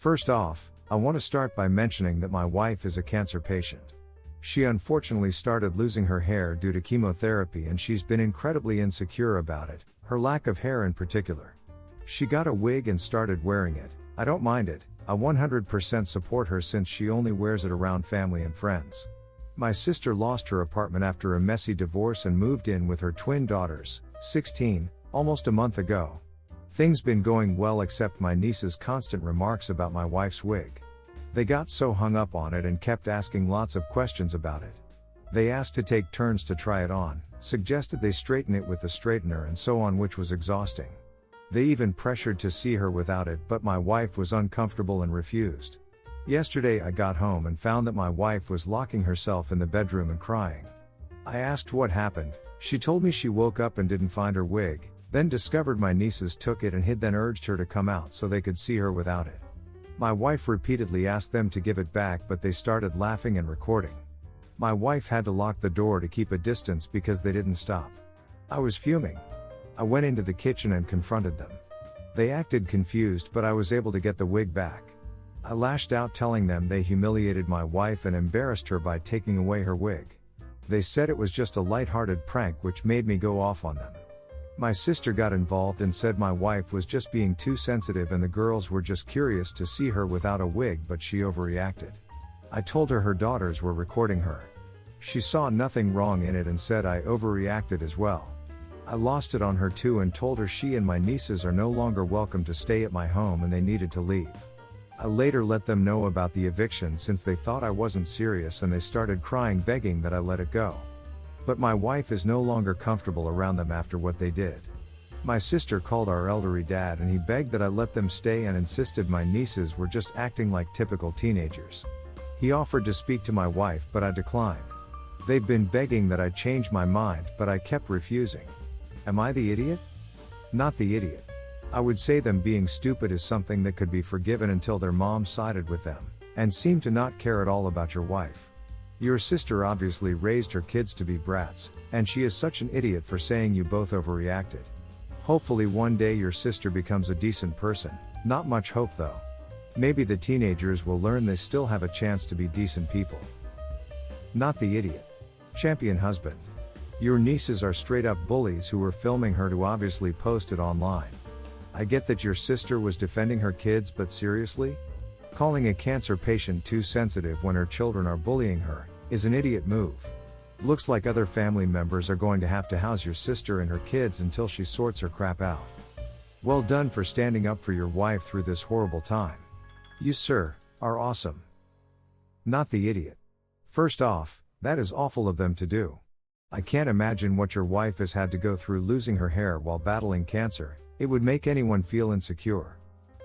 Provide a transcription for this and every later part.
First off, I want to start by mentioning that my wife is a cancer patient. She unfortunately started losing her hair due to chemotherapy and she's been incredibly insecure about it, her lack of hair in particular. She got a wig and started wearing it. I don't mind it, I 100% support her since she only wears it around family and friends. My sister lost her apartment after a messy divorce and moved in with her twin daughters, 16, almost a month ago. Things been going well except my niece's constant remarks about my wife's wig. They got so hung up on it and kept asking lots of questions about it. They asked to take turns to try it on, suggested they straighten it with the straightener and so on, which was exhausting. They even pressured to see her without it, but my wife was uncomfortable and refused. Yesterday I got home and found that my wife was locking herself in the bedroom and crying. I asked what happened. She told me she woke up and didn't find her wig, then discovered my nieces took it and hid, then urged her to come out so they could see her without it. My wife repeatedly asked them to give it back, but they started laughing and recording. My wife had to lock the door to keep a distance because they didn't stop. I was fuming. I went into the kitchen and confronted them. They acted confused, but I was able to get the wig back. I lashed out telling them they humiliated my wife and embarrassed her by taking away her wig. They said it was just a light-hearted prank, which made me go off on them. My sister got involved and said my wife was just being too sensitive and the girls were just curious to see her without a wig, but she overreacted. I told her daughters were recording her. She saw nothing wrong in it and said I overreacted as well. I lost it on her too and told her she and my nieces are no longer welcome to stay at my home and they needed to leave. I later let them know about the eviction since they thought I wasn't serious and they started crying, begging that I let it go. But my wife is no longer comfortable around them after what they did. My sister called our elderly dad and he begged that I let them stay and insisted my nieces were just acting like typical teenagers. He offered to speak to my wife, but I declined. They've been begging that I change my mind, but I kept refusing. Am I the idiot? Not the idiot. I would say them being stupid is something that could be forgiven until their mom sided with them, and seemed to not care at all about your wife. Your sister obviously raised her kids to be brats, and she is such an idiot for saying you both overreacted. Hopefully one day your sister becomes a decent person, not much hope though. Maybe the teenagers will learn they still have a chance to be decent people. Not the idiot. Champion husband. Your nieces are straight up bullies who were filming her to obviously post it online. I get that your sister was defending her kids, but seriously? Calling a cancer patient too sensitive when her children are bullying her is an idiot move. Looks like other family members are going to have to house your sister and her kids until she sorts her crap out. Well done for standing up for your wife through this horrible time. You, sir, are awesome. Not the idiot. First off, that is awful of them to do. I can't imagine what your wife has had to go through losing her hair while battling cancer. It would make anyone feel insecure.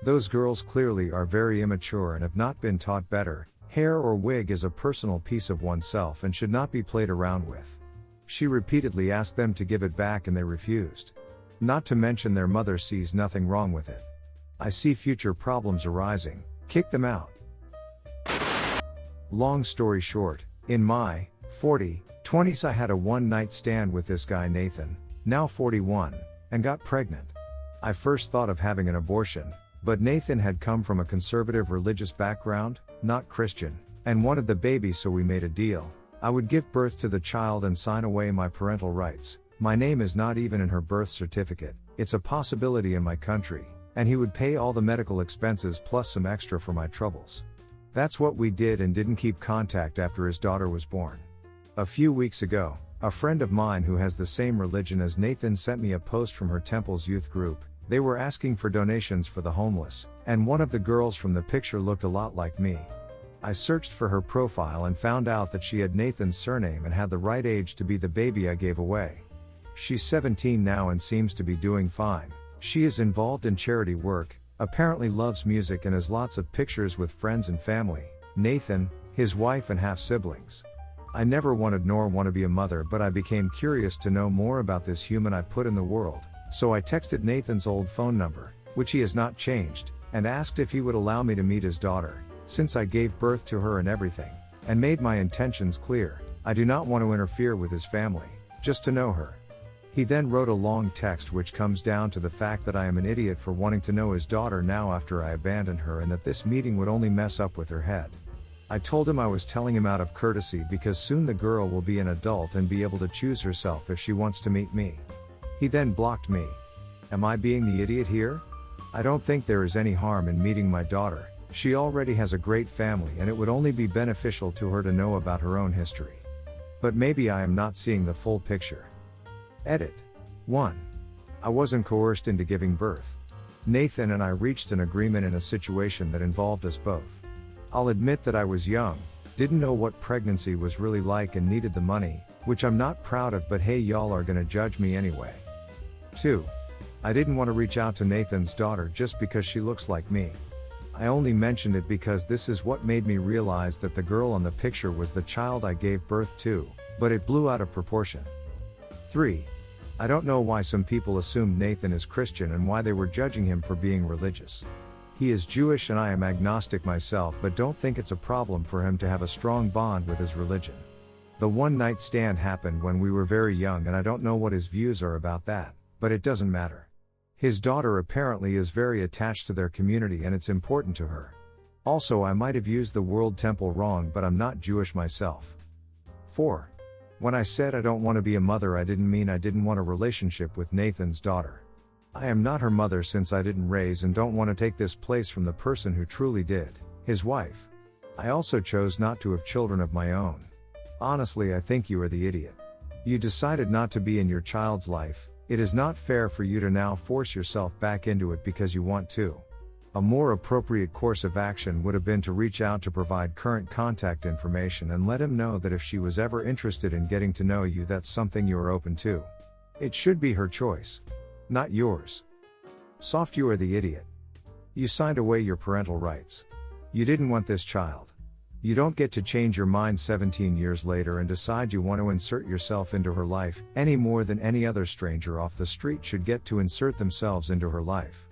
Those girls clearly are very immature and have not been taught better. Hair or wig is a personal piece of oneself and should not be played around with. She repeatedly asked them to give it back and they refused. Not to mention their mother sees nothing wrong with it. I see future problems arising. Kick them out. Long story short, in my 20s I had a one-night stand with this guy Nathan, now 41, and got pregnant. I first thought of having an abortion, but Nathan had come from a conservative religious background, not Christian, and wanted the baby, so we made a deal. I would give birth to the child and sign away my parental rights. My name is not even in her birth certificate, it's a possibility in my country, and he would pay all the medical expenses plus some extra for my troubles. That's what we did and didn't keep contact after his daughter was born. A few weeks ago, a friend of mine who has the same religion as Nathan sent me a post from her temple's youth group. They were asking for donations for the homeless, and one of the girls from the picture looked a lot like me. I searched for her profile and found out that she had Nathan's surname and had the right age to be the baby I gave away. She's 17 now and seems to be doing fine. She is involved in charity work, apparently loves music and has lots of pictures with friends and family, Nathan, his wife and half-siblings. I never wanted nor want to be a mother, but I became curious to know more about this human I put in the world, so I texted Nathan's old phone number, which he has not changed, and asked if he would allow me to meet his daughter, since I gave birth to her and everything, and made my intentions clear. I do not want to interfere with his family, just to know her. He then wrote a long text which comes down to the fact that I am an idiot for wanting to know his daughter now after I abandoned her, and that this meeting would only mess up with her head. I told him I was telling him out of courtesy because soon the girl will be an adult and be able to choose herself if she wants to meet me. He then blocked me. Am I being the idiot here? I don't think there is any harm in meeting my daughter. She already has a great family and it would only be beneficial to her to know about her own history. But maybe I am not seeing the full picture. Edit. 1. I wasn't coerced into giving birth. Nathan and I reached an agreement in a situation that involved us both. I'll admit that I was young, didn't know what pregnancy was really like and needed the money, which I'm not proud of, but hey, y'all are gonna judge me anyway. 2. I didn't want to reach out to Nathan's daughter just because she looks like me. I only mentioned it because this is what made me realize that the girl on the picture was the child I gave birth to, but it blew out of proportion. 3. I don't know why some people assumed Nathan is Christian and why they were judging him for being religious. He is Jewish and I am agnostic myself, but don't think it's a problem for him to have a strong bond with his religion. The one-night stand happened when we were very young and I don't know what his views are about that, but it doesn't matter. His daughter apparently is very attached to their community and it's important to her. Also, I might have used the word temple wrong, but I'm not Jewish myself. 4. When I said I don't want to be a mother, I didn't mean I didn't want a relationship with Nathan's daughter. I am not her mother since I didn't raise and don't want to take this place from the person who truly did, his wife. I also chose not to have children of my own. Honestly, I think you are the idiot. You decided not to be in your child's life. It is not fair for you to now force yourself back into it because you want to. A more appropriate course of action would have been to reach out to provide current contact information and let him know that if she was ever interested in getting to know you, that's something you are open to. It should be her choice, not yours. Soft, you are the idiot. You signed away your parental rights. You didn't want this child. You don't get to change your mind 17 years later and decide you want to insert yourself into her life, any more than any other stranger off the street should get to insert themselves into her life.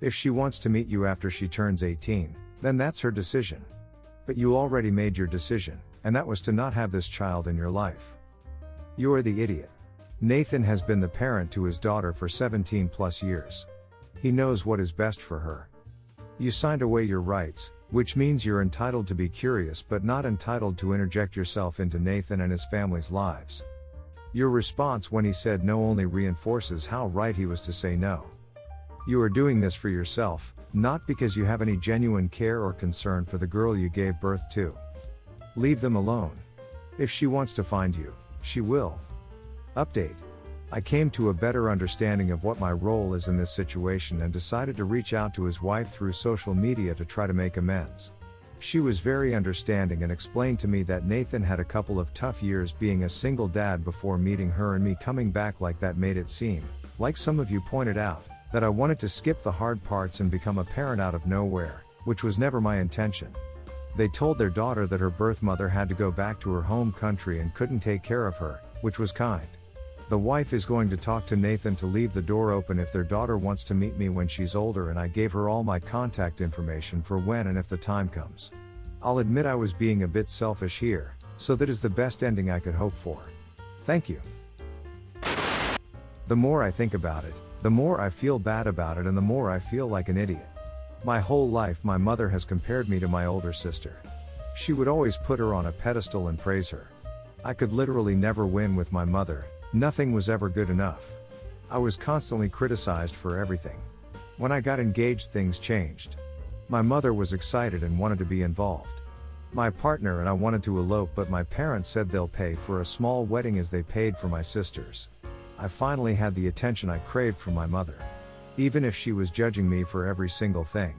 If she wants to meet you after she turns 18, then that's her decision. But you already made your decision, and that was to not have this child in your life. You are the idiot. Nathan has been the parent to his daughter for 17 plus years. He knows what is best for her. You signed away your rights, which means you're entitled to be curious but not entitled to interject yourself into Nathan and his family's lives. Your response when he said no only reinforces how right he was to say no. You are doing this for yourself, not because you have any genuine care or concern for the girl you gave birth to. Leave them alone. If she wants to find you, she will. Update. I came to a better understanding of what my role is in this situation and decided to reach out to his wife through social media to try to make amends. She was very understanding and explained to me that Nathan had a couple of tough years being a single dad before meeting her, and me coming back like that made it seem, like some of you pointed out, that I wanted to skip the hard parts and become a parent out of nowhere, which was never my intention. They told their daughter that her birth mother had to go back to her home country and couldn't take care of her, which was kind. The wife is going to talk to Nathan to leave the door open if their daughter wants to meet me when she's older, and I gave her all my contact information for when and if the time comes. I'll admit I was being a bit selfish here, so that is the best ending I could hope for. Thank you. The more I think about it, the more I feel bad about it and the more I feel like an idiot. My whole life my mother has compared me to my older sister. She would always put her on a pedestal and praise her. I could literally never win with my mother. Nothing was ever good enough. I was constantly criticized for everything. When I got engaged, things changed. My mother was excited and wanted to be involved. My partner and I wanted to elope, but my parents said they'll pay for a small wedding as they paid for my sister's. I finally had the attention I craved from my mother. Even if she was judging me for every single thing.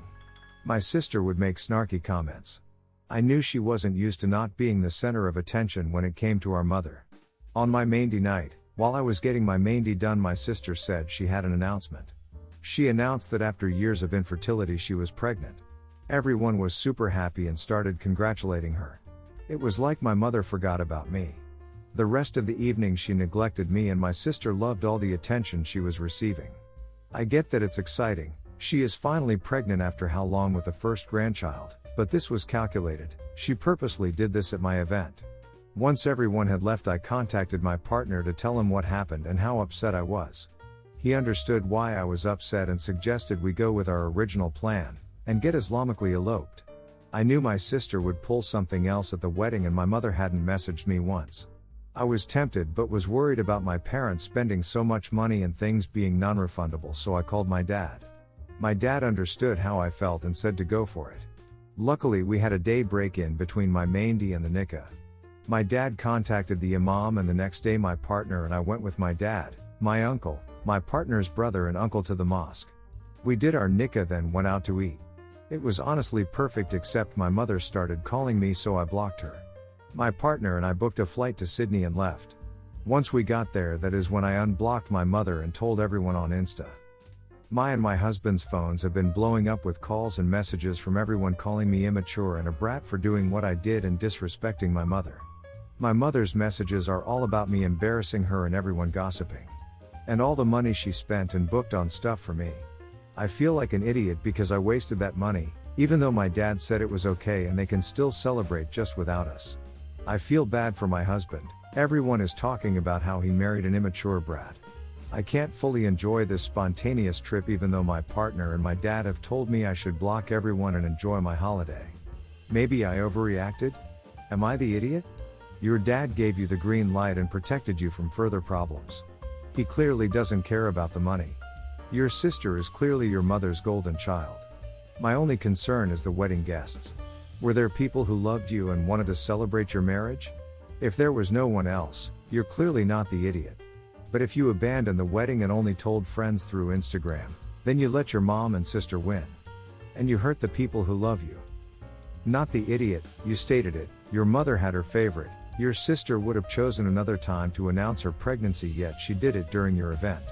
My sister would make snarky comments. I knew she wasn't used to not being the center of attention when it came to our mother. On my Mehndi night, while I was getting my Mehndi done, my sister said she had an announcement. She announced that after years of infertility she was pregnant. Everyone was super happy and started congratulating her. It was like my mother forgot about me. The rest of the evening she neglected me, and my sister loved all the attention she was receiving. I get that it's exciting, she is finally pregnant after how long with the first grandchild, but this was calculated. She purposely did this at my event. Once everyone had left, I contacted my partner to tell him what happened and how upset I was. He understood why I was upset and suggested we go with our original plan, and get Islamically eloped. I knew my sister would pull something else at the wedding and my mother hadn't messaged me once. I was tempted but was worried about my parents spending so much money and things being non-refundable, so I called my dad. My dad understood how I felt and said to go for it. Luckily we had a day break-in between my mehndi and the nikah. My dad contacted the imam, and the next day my partner and I went with my dad, my uncle, my partner's brother and uncle to the mosque. We did our nikah, then went out to eat. It was honestly perfect, except my mother started calling me, so I blocked her. My partner and I booked a flight to Sydney and left. Once we got there, that is when I unblocked my mother and told everyone on Insta. My and my husband's phones have been blowing up with calls and messages from everyone calling me immature and a brat for doing what I did and disrespecting my mother. My mother's messages are all about me embarrassing her and everyone gossiping. And all the money she spent and booked on stuff for me. I feel like an idiot because I wasted that money, even though my dad said it was okay and they can still celebrate just without us. I feel bad for my husband. Everyone is talking about how he married an immature brat. I can't fully enjoy this spontaneous trip even though my partner and my dad have told me I should block everyone and enjoy my holiday. Maybe I overreacted? Am I the idiot? Your dad gave you the green light and protected you from further problems. He clearly doesn't care about the money. Your sister is clearly your mother's golden child. My only concern is the wedding guests. Were there people who loved you and wanted to celebrate your marriage? If there was no one else, you're clearly not the idiot. But if you abandoned the wedding and only told friends through Instagram, then you let your mom and sister win. And you hurt the people who love you. Not the idiot, you stated it, your mother had her favorite, your sister would have chosen another time to announce her pregnancy, yet she did it during your event.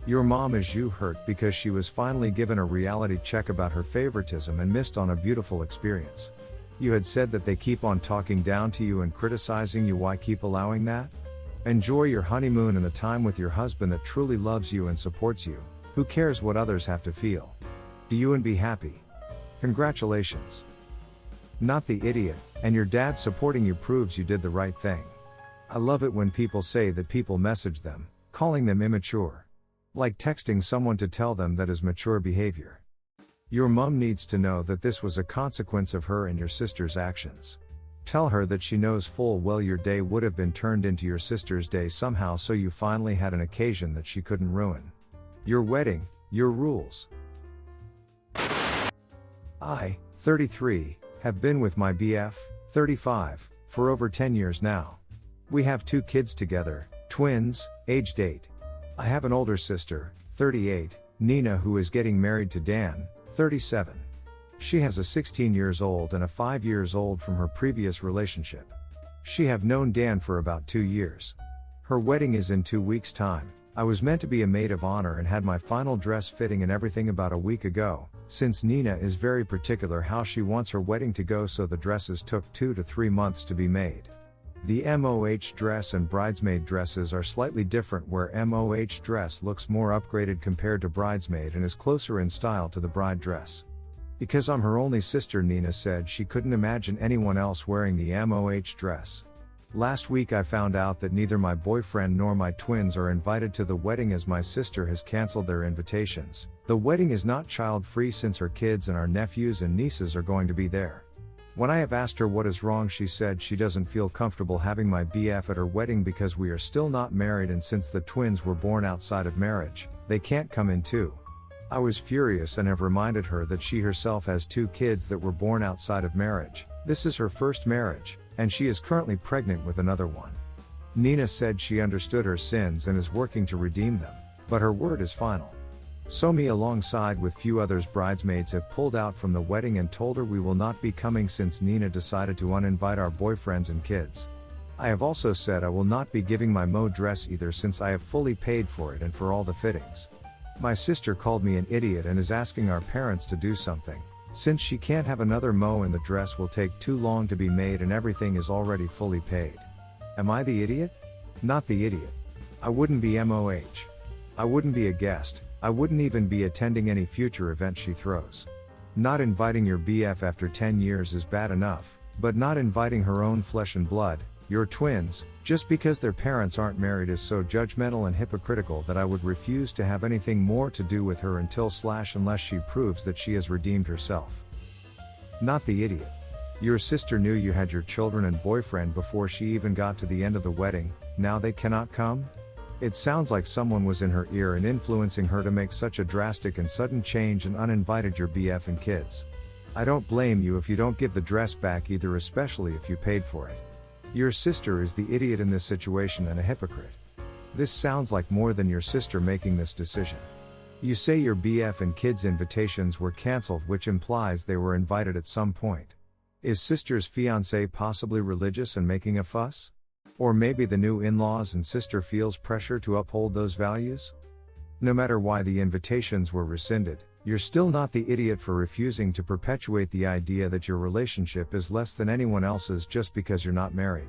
Your mom is you hurt because she was finally given a reality check about her favoritism and missed on a beautiful experience. You had said that they keep on talking down to you and criticizing you. Why keep allowing that? Enjoy your honeymoon and the time with your husband that truly loves you and supports you. Who cares what others have to feel? Do you and be happy. Congratulations. Not the idiot, and your dad supporting you proves you did the right thing. I love it when people say that people message them, calling them immature. Like texting someone to tell them that is mature behavior. Your mom needs to know that this was a consequence of her and your sister's actions. Tell her that she knows full well your day would have been turned into your sister's day somehow, so you finally had an occasion that she couldn't ruin. Your wedding, your rules. I, 33, have been with my BF, 35, for over 10 years now. We have 2 kids together, twins, aged 8. I have an older sister, 38, Nina, who is getting married to Dan, 37. She has a 16 years old and a 5 years old from her previous relationship. She have known Dan for about 2 years. Her wedding is in 2 weeks' time. I was meant to be a maid of honor and had my final dress fitting and everything about a week ago, since Nina is very particular how she wants her wedding to go, so the dresses took 2 to 3 months to be made. The MOH dress and bridesmaid dresses are slightly different, where MOH dress looks more upgraded compared to bridesmaid and is closer in style to the bride dress. Because I'm her only sister, Nina said she couldn't imagine anyone else wearing the MOH dress. Last week I found out that neither my boyfriend nor my twins are invited to the wedding as my sister has canceled their invitations. The wedding is not child-free since her kids and our nephews and nieces are going to be there. When I have asked her what is wrong, she said she doesn't feel comfortable having my BF at her wedding because we are still not married, and since the twins were born outside of marriage, they can't come in too. I was furious and have reminded her that she herself has 2 kids that were born outside of marriage. This is her first marriage, and she is currently pregnant with another one. Nina said she understood her sins and is working to redeem them, but her word is final. So me, alongside with few others bridesmaids, have pulled out from the wedding and told her we will not be coming since Nina decided to uninvite our boyfriends and kids. I have also said I will not be giving my Mo dress either since I have fully paid for it and for all the fittings. My sister called me an idiot and is asking our parents to do something, since she can't have another Mo and the dress will take too long to be made and everything is already fully paid. Am I the idiot? Not the idiot. I wouldn't be MOH. I wouldn't be a guest. I wouldn't even be attending any future event she throws. Not inviting your BF after 10 years is bad enough, but not inviting her own flesh and blood, Your twins, just because their parents aren't married, is so judgmental and hypocritical that I would refuse to have anything more to do with her unless she proves that she has redeemed herself. Not the idiot. Your sister knew you had your children and boyfriend before she even got to the end of the wedding, now they cannot come? It sounds like someone was in her ear and influencing her to make such a drastic and sudden change and uninvited your BF and kids. I don't blame you if you don't give the dress back either, especially if you paid for it. Your sister is the idiot in this situation and a hypocrite. This sounds like more than your sister making this decision. You say your BF and kids' invitations were cancelled, which implies they were invited at some point. Is sister's fiancé possibly religious and making a fuss? Or maybe the new in-laws and sister feels pressure to uphold those values? No matter why the invitations were rescinded, you're still not the idiot for refusing to perpetuate the idea that your relationship is less than anyone else's just because you're not married.